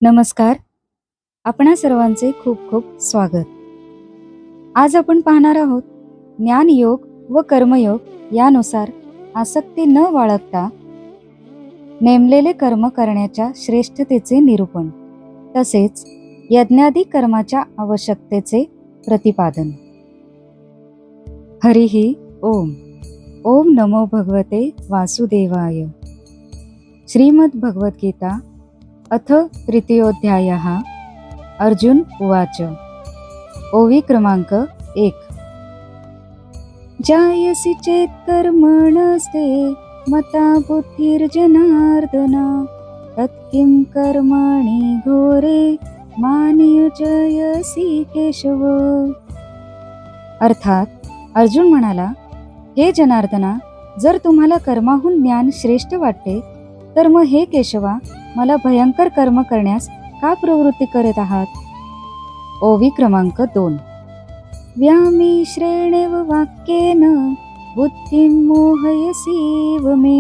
नमस्कार. आपणा सर्वांचे खूप खूप स्वागत. आज आपण पाहणार आहोत ज्ञानयोग व कर्मयोग यानुसार आसक्ती न बाळगता नेमलेले कर्म करण्याच्या श्रेष्ठतेचे निरूपण, तसेच यज्ञादी कर्माच्या आवश्यकतेचे प्रतिपादन. हरिः ओम. ओम नमो भगवते वासुदेवाय. श्रीमद् भगवद्गीता अथ तृतीयोऽध्यायः. अर्जुन उवाच. ओवी क्रमांक 1. जायसि चेत् कर्मणस्ते मता बुद्धिर्जनार्दन, तत्किं कर्मणि घोरे मानियुज्यसि केशव. अर्थात अर्जुन म्हणाला, हे जनार्दना, जर तुम्हाला कर्माहून ज्ञान श्रेष्ठ वाटते तर मग हे केशवा, मला भयंकर कर्म करण्यास का प्रवृत्ती करत आहात? ओवी क्रमांक 2. व्यामिश्रेणेव वाक्येन बुद्धिं मोहयसीव मे,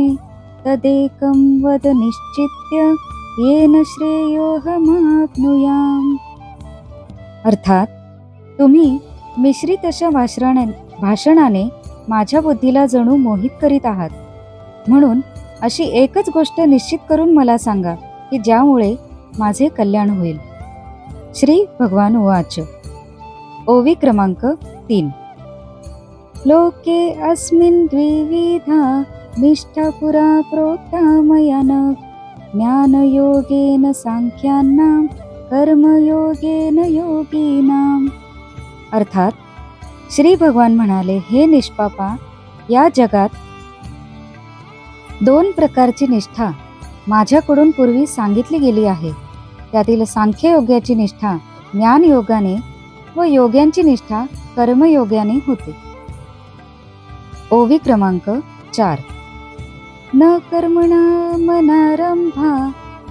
तदेकं वद निश्चित्य येन श्रेयोऽहमाप्नुयाम्. अर्थात तुम्ही मिश्रित अशा भाषणाने माझ्या बुद्धीला जणू मोहित करीत आहात. म्हणून अशी एकच गोष्ट निश्चित करून मला सांगा की ज्यामुळे माझे कल्याण होईल. श्री भगवान उवाच. ओवी क्रमांक 3. लोके अस्मिन् द्विविधा निष्ठा पुरा प्रोक्ता मया न, ज्ञानयोगेन सांख्यानां कर्मयोगेन योगिनां. अर्थात श्री भगवान म्हणाले, हे निष्पापा, या जगात 2 प्रकारची निष्ठा माझ्याकडून पूर्वी सांगितली गेली आहे. त्यातील सांख्ययोगाची निष्ठा ज्ञानयोगाने व योग्यांची निष्ठा कर्मयोगाने होते. ओवी क्रमांक 4. न कर्मणा मनारंभा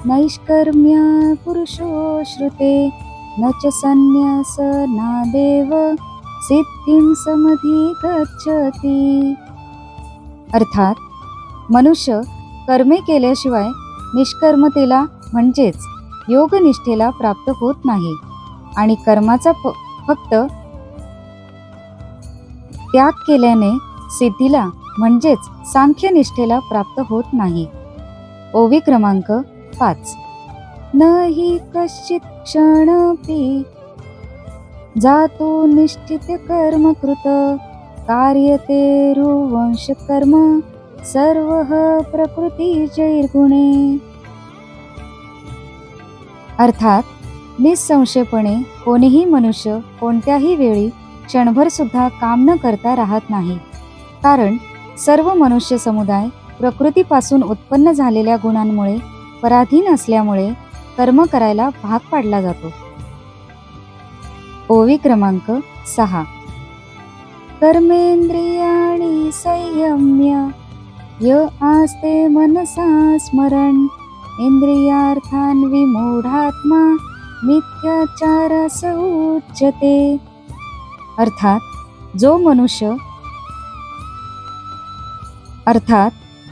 नैष्कर्म्य पुरुषो श्रुते, न च संन्यासनादेव सिद्धिं समधिगच्छति. अर्थात मनुष्य कर्मे केल्याशिवाय निष्कर्मतेला म्हणजेच योगनिष्ठेला प्राप्त होत नाही आणि कर्माचा फक्त त्याग केल्याने सिद्धीला म्हणजेच सांख्यनिष्ठेला प्राप्त होत नाही. ओवी क्रमांक 5. न हि कश्चित् क्षणपि जातो निश्चित कर्म कृत, कार्यते रुवंश कर्म सर्वः प्रकृतीजैर्गुणे. अर्थात निसंशयपणे कोणीही मनुष्य कोणत्याही वेळी क्षणभर सुद्धा काम न करता राहत नाही, कारण सर्व मनुष्य समुदाय प्रकृतीपासून उत्पन्न झालेल्या गुणांमुळे पराधीन असल्यामुळे कर्म करायला भाग पाडला जातो. ओवी क्रमांक 6. कर्मेंद्रियाणि संयम्य य आस्ते मनसा स्मरण, इंद्रियार्थान् विमूढात्मा मिथ्याचारस उच्यते. अर्थात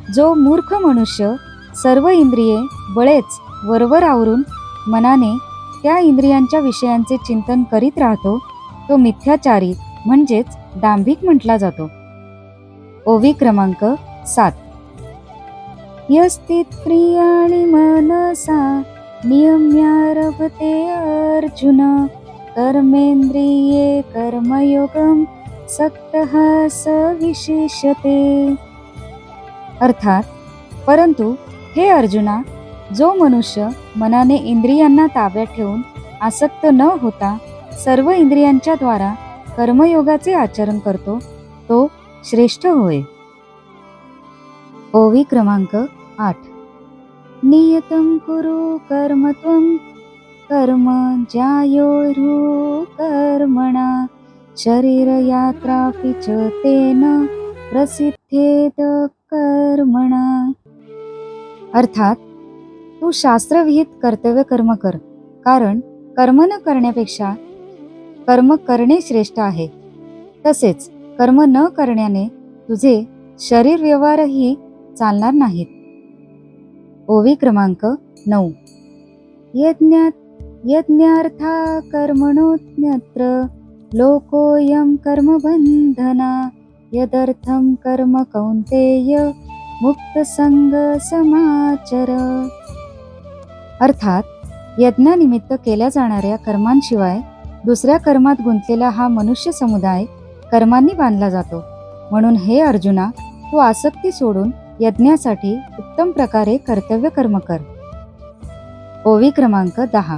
जो मूर्ख मनुष्य सर्व इंद्रिये बळेच वरवर आवरून मनाने त्या इंद्रियांच्या विषयांचे चिंतन करीत राहतो, तो मिथ्याचारी म्हणजेच दांभिक म्हटला जातो. ओवी क्रमांक 7. यस्थित प्रियाणि मनसा नियम्यारभते अर्जुन, कर्मेंद्रिये कर्मयोगम सक्तः स विशेष्यते. अर्थात परंतु हे अर्जुना, जो मनुष्य मनाने इंद्रियांना ताब्यात ठेवून आसक्त न होता सर्व इंद्रियांच्या द्वारा कर्मयोगाचे आचरण करतो, तो श्रेष्ठ होय. ओवी क्रमांक 8. नियतं कुरु कर्म त्वं कर्म ज्यायोरु कर्मणा, शरीरयात्रापि च तेन प्रसिद्धेत कर्मणा. अर्थात तू शास्त्रविहित कर्तव्य कर्म कर, कारण कर्म न करण्यापेक्षा कर्म करणे श्रेष्ठ आहे. तसेच कर्म न करण्याने तुझे शरीर व्यवहारही चालणार नाहीत. ओवी क्रमांक 9. यज्ञात यज्ञार्था कर्मणोऽन्यत्र लोकोऽयं कर्मबन्धना यदर्थं कर्म कौन्तेय मुक्तसंग समाचर. अर्थात यज्ञानिमित्त केल्या जाणाऱ्या कर्मांशिवाय दुसऱ्या कर्मात गुंतलेला हा मनुष्य समुदाय कर्मांनी बांधला जातो. म्हणून हे अर्जुना, तू आसक्ती सोडून यज्ञासाठी उत्तम प्रकारे कर्तव्य कर्म कर. ओवी क्रमांक 10.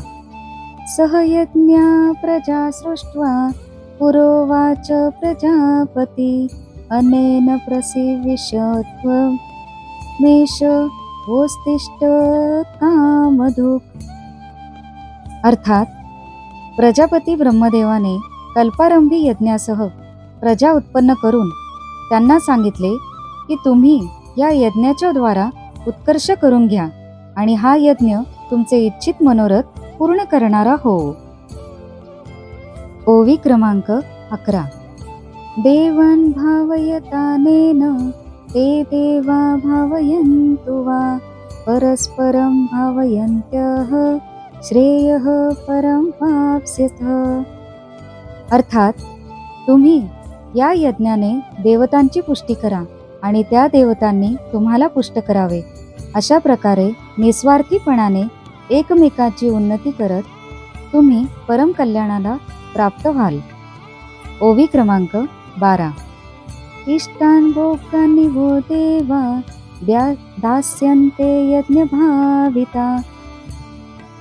सहयज्ञा प्रजा सृष्ट्वा पुरोवाच प्रजापती अनेन प्रसीविष्यत्व मेष वोस्तिष्ठ कामधुक्. अर्थात प्रजापती ब्रह्मदेवाने कल्पारंभी यज्ञासह प्रजा उत्पन्न करून त्यांना सांगितले की तुम्ही या यज्ञाच्या द्वारा उत्कर्ष करून घ्या आणि हा यज्ञ तुमचे इच्छित मनोरथ पूर्ण करणारा हो. ओवी क्रमांक 11. देवान् भावयतानेन ते देवा भावयन्तु वा परस्परं भावयन्त्यः श्रेयः परं वाप्स्यथ. अर्थात तुम्ही या यज्ञाने देवतांची पुष्टी करा आणि त्या देवतांनी तुम्हाला पुष्ट करावे. अशा प्रकारे निस्वार्थीपणाने एकमेकाची उन्नती करत तुम्ही परम कल्याणाला प्राप्त व्हाल. ओवी क्रमांक 12. इष्टान् भोगान् वो देवा दास्यन्ते यज्ञभाविता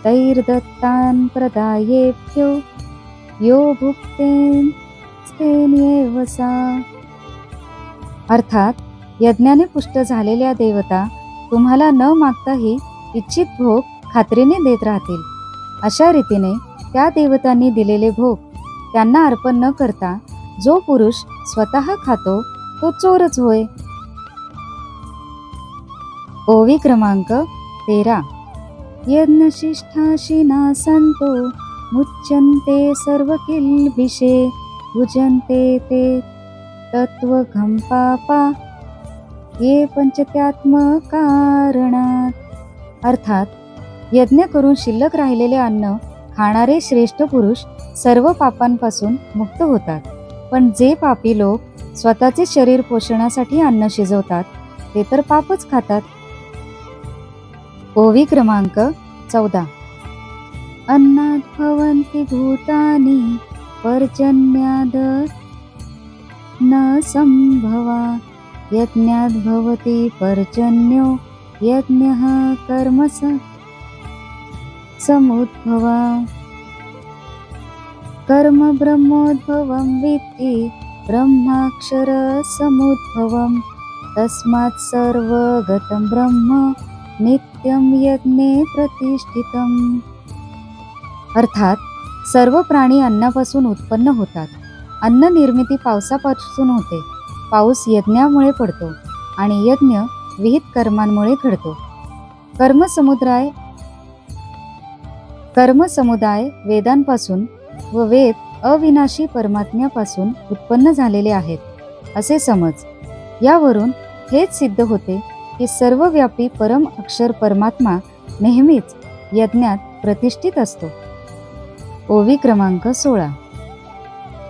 तैर्दत्तान् प्रदायेभ्यो यो भुक्तेन स्तेन्येव सा. अर्थात यज्ञाने पुष्ट झालेल्या देवता तुम्हाला न मागताही इच्छित भोग खात्रीने देत राहतील. अशा रीतीने त्या देवतांनी दिलेले भोग त्यांना अर्पण न करता जो पुरुष स्वतः खातो तो चोरच होय. ओवी क्रमांक 13. यज्ञशिष्ठाशिना संतो मुच्यन्ते सर्वकिल्बिषे भुजन्ते ते तत्त्वघं पापा ये पंचत्यात्मकारणात. अर्थात यज्ञ करून शिल्लक राहिलेले अन्न खाणारे श्रेष्ठ पुरुष सर्व पापांपासून मुक्त होतात. पण जे पापी लोक स्वतःचे शरीर पोषणासाठी अन्न शिजवतात ते तर पापच खातात. ओवी क्रमांक 14. अन्नात् भवन्ति भूतानि पर्जन्याद् न संभवा यज्ञाद् भवति पर्जन्यो यज्ञः कर्म समुद्भवा. कर्म ब्रह्मोद्भवं विद्धि ब्रह्माक्षर समुद्भवं तस्मात् सर्वगतं ब्रह्म नित्यं यज्ञे प्रतिष्ठितम्. अर्थात सर्व प्राणी अन्नापासून उत्पन्न होतात. अन्न निर्मिती पावसापासून होते. पाऊस यज्ञामुळे पडतो आणि यज्ञ विहित कर्मांमुळे घडतो. कर्मसमुदाय वेदांपासून व वेद अविनाशी परमात्म्यापासून उत्पन्न झालेले आहेत असे समज. यावरून हेच सिद्ध होते की सर्वव्यापी परम अक्षर परमात्मा नेहमीच यज्ञात प्रतिष्ठित असतो. ओवी क्रमांक 16.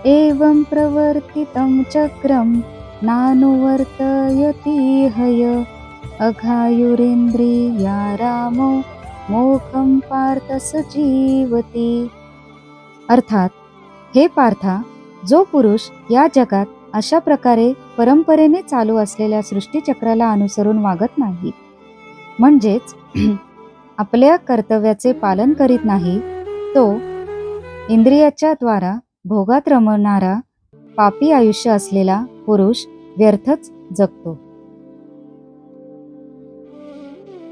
एवं प्रवर्तितं चक्रं नानुवर्तयति हय अघायुरेन्द्रिया रामो मोक्षं पार्थ सजीवती. अर्थात हे पार्था, जो पुरुष या जगात अशा प्रकारे परंपरेने चालू असलेल्या सृष्टीचक्राला अनुसरून वागत नाही, म्हणजेच आपल्या कर्तव्याचे पालन करीत नाही, तो इंद्रियाच्या द्वारा भोगात रमणारा पापी आयुष्य असलेला पुरुष व्यर्थच जगतो.